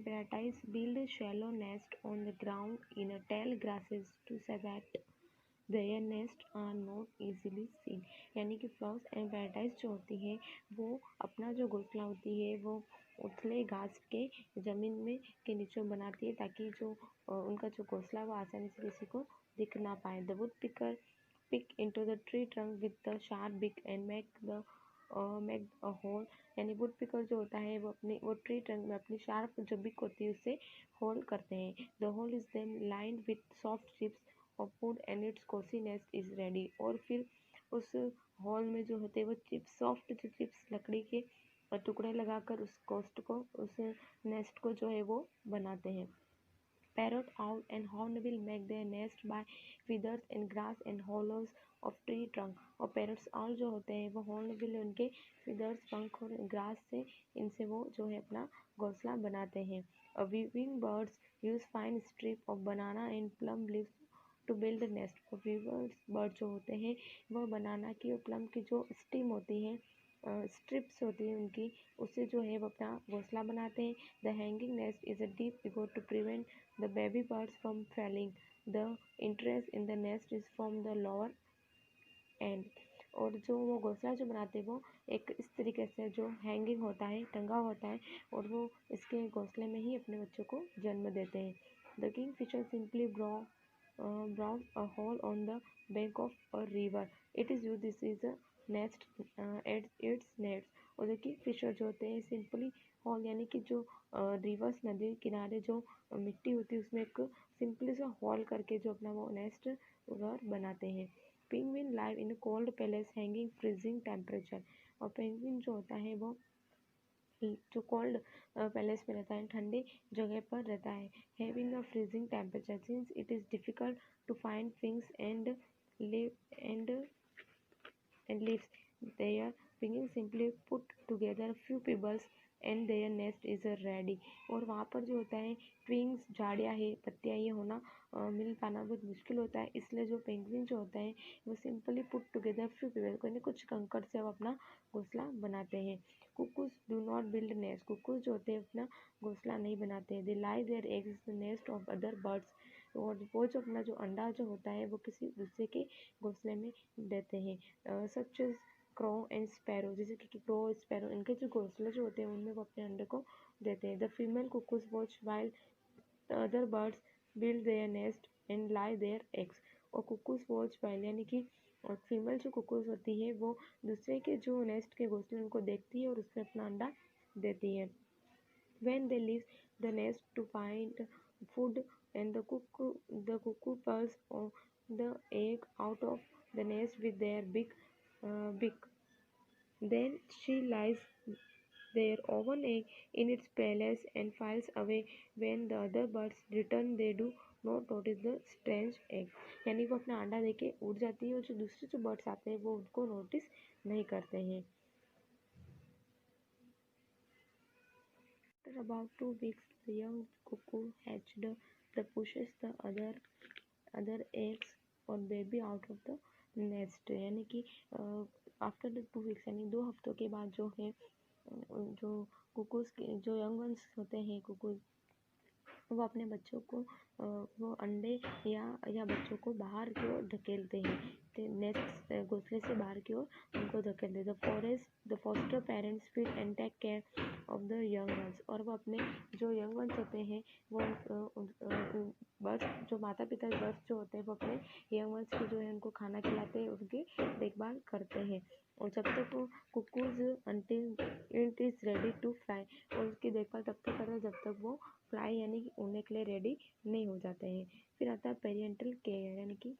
parrots build shallow nests on the ground in a tall grasses to so that their nests are not easily seen। यानी कि फ्लॉक्स and paradise जो होती हैं वो अपना जो घोंसला होती है वो उथले घास के ज़मीन में के नीचे बनाती है ताकि जो उनका जो घोंसला है वो आसानी से किसी को दिख ना पाए। The wood picker pick into the tree trunk with the sharp beak and make a hole. यानी वुड पिकर जो होता है वो ट्री ट्रंक में अपनी शार्प जो बिक होती है उससे होल करते हैं। The hole is then lined with soft chips और wood and its cosy nest is ready. और फिर उस हॉल में जो होते हैं वो चिप्स सॉफ्ट जो चिप्स लकड़ी के टुकड़े लगाकर उस नेस्ट को जो है वो बनाते हैं। Parrot, owl, and hornbill make their nest by feathers and grass and hollows of tree trunk। और पैरट्स आउल जो होते हैं वो हॉर्नबिल उनके feathers पंख और ग्रास से इनसे वो जो है अपना घोंसला बनाते हैं। Weaving birds use fine strip of banana and plum leaves to build nest. और वीवर्स बर्ड जो होते हैं वो बनाना की और प्लम की जो स्टीम होती है स्ट्रिप्स होती है उनकी उससे जो है वो अपना घोंसला बनाते हैं। The hanging nest is a deep पिगो to prevent the baby birds from falling. The interest in the nest is from the lower end. और जो वो घोंसला जो बनाते हैं वो एक इस तरीके से जो हैंगिंग होता है टंगा होता है और वो इसके घोंसले में ही अपने बच्चों को जन्म देते हैं। The kingfisher simply brown a hole on the bank of a river. It is use this is a nest at its nets. और जो किंग फिशर जो होते हैं सिंपली हॉल यानी कि जो रिवर्स नदी किनारे जो मिट्टी होती है उसमें एक सिंपली सा हॉल करके जो अपना वो नेस्ट घर बनाते हैं। Penguin live in cold palace hanging freezing temperature. और पेंगुइन जो होता है वो जो कोल्ड पैलेस में रहता है ठंडे जगह पर रहता है। Having a freezing temperature since it is difficult to find things and live and leaves their wings simply put together a few pebbles and their nest is ready। और वहाँ पर जो होता है ट्विंग्स झाड़ियाँ है पत्तियाँ ये होना मिल पाना बहुत मुश्किल होता है इसलिए जो पेंगुइन जो होता है वो simply put together few pebbles यानी कुछ कंकड़ से वो अपना घोंसला बनाते हैं। Cuckoos do not build nest. Cuckoos जो होते हैं अपना घोंसला नहीं बनाते हैं। They lay their eggs the nest of other birds. और वो जो अपना जो अंडा जो होता है वो किसी दूसरे के घोंसले में देते हैं। सच क्रो एंड स्पैरो जैसे कि क्रो स्पैरो इनके जो घोंसले जो होते हैं उनमें वो अपने अंडे को देते हैं। The female cuckoos watch while the other birds build their nest and lie their eggs. और कुकूज वॉच वाइल यानी कि फीमेल जो कुकूज होती है वो दूसरे के जो नेस्ट के घोंसले उनको देखती है और उसमें अपना अंडा देती है। When they leave the nest to find food and the cuckoo pulls the egg out of the nest with their beak. Then she lies their oven egg in its palace and flies away। When the other birds return they do not notice the strange egg। यानी वो अपना अंडा देके उड़ जाती है और जो दूसरे जो बर्ड्स आते हैं वो उनको नोटिस नहीं करते हैं। After about 2 weeks, the young cuckoo hatched the pushes the other eggs और baby out of the nest. यानी कि आफ्टर द 2 weeks यानी 2 हफ्तों के बाद जो है जो कुकूज के जो यंग वंस होते हैं कुकूज वो अपने बच्चों को वो अंडे या बच्चों को बाहर की ओर धकेलते हैं। नेस्ट घोंसले से बाहर की ओर उनको धकेलते हैं। The foster parents feed and take care of the young ones. और वो अपने जो यंग वंस होते हैं वो बर्ड्स जो माता पिता बर्ड्स जो होते हैं वो अपने यंग वंस की जो है उनको खाना खिलाते हैं उनकी देखभाल करते हैं। और जब तक वो cuckoos until it is ready to fly. और उसकी देखभाल तब तक करते हैं जब तक वो फ्लाई यानी कि उड़ने के लिए रेडी नहीं हो जाते हैं। फिर आता है पेरेंटल केयर यानी कि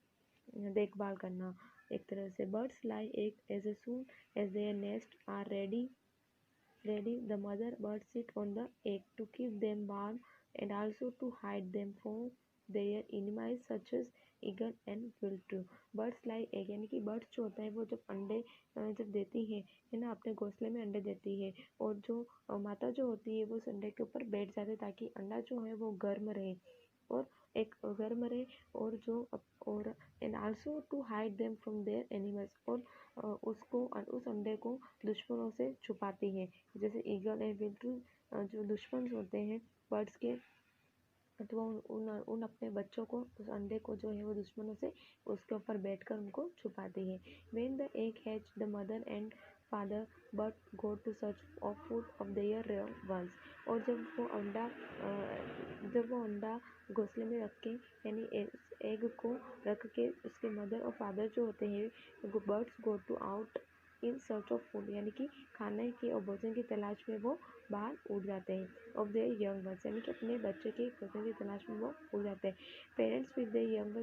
देखभाल करना। एक तरह से birds lay egg as soon as their nest are ready the mother birds sit on the egg to keep them warm and also to hide them from their enemies such as eagle and vulture। Birds lay egg यानी कि birds जो होता है वो जब अंडे जब देती है ना अपने घोंसले में अंडे देती है और जो माता जो होती है वो उस अंडे के ऊपर बैठ जाते ताकि अंडा जो है वो गर्म रहे और एक गर्म रहे और जो और and also to hide them from their animals. और उसको उस अंडे को दुश्मनों से छुपाती है जैसे ईगल एंड विल्ट्रू जो दुश्मन होते हैं बर्ड्स के, तो वो उन अपने बच्चों को, उस अंडे को जो है वो दुश्मनों से उसके ऊपर बैठकर उनको छुपाती है। When the egg hatch the mother and father bird go to search of food of their ones. और जब वो अंडा घोंसले में रख के, यानी एग को रख के, उसके मदर और फादर जो होते हैं birds go to out in search of food, यानी कि खाने की और भोजन की तलाश में वो बाहर उड़ जाते हैं। ऑफ देयर यंग वंस, यानी कि अपने बच्चे के भोजन की तलाश में वो उड़ जाते हैं। Parents with their young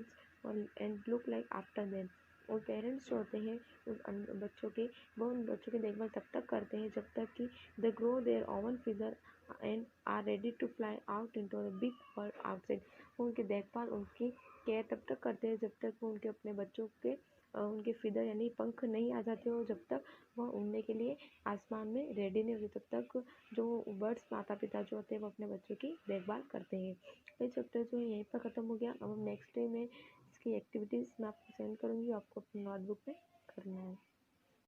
ones and look like after them. और पेरेंट्स जो होते हैं उस बच्चों के, वो उन बच्चों की देखभाल तब तक करते हैं जब तक कि the grow their own figure and are ready to fly out into the big world outside. उनकी देखभाल, उनकी केयर तब तक करते हैं जब तक वो उनके अपने बच्चों के उनके फिदर यानी पंख नहीं आ जाते हो, जब तक वह उड़ने के लिए आसमान में रेडी नहीं होते, तब तक जो बर्ड्स माता पिता जो होते हैं वो अपने बच्चों की देखभाल करते हैं। ये चैप्टर जो है यहीं पर ख़त्म हो गया। अब हम नेक्स्ट डे में इसकी एक्टिविटीज़ मैं आपको सेंड करूँगी, आपको अपनी नोटबुक में करना है।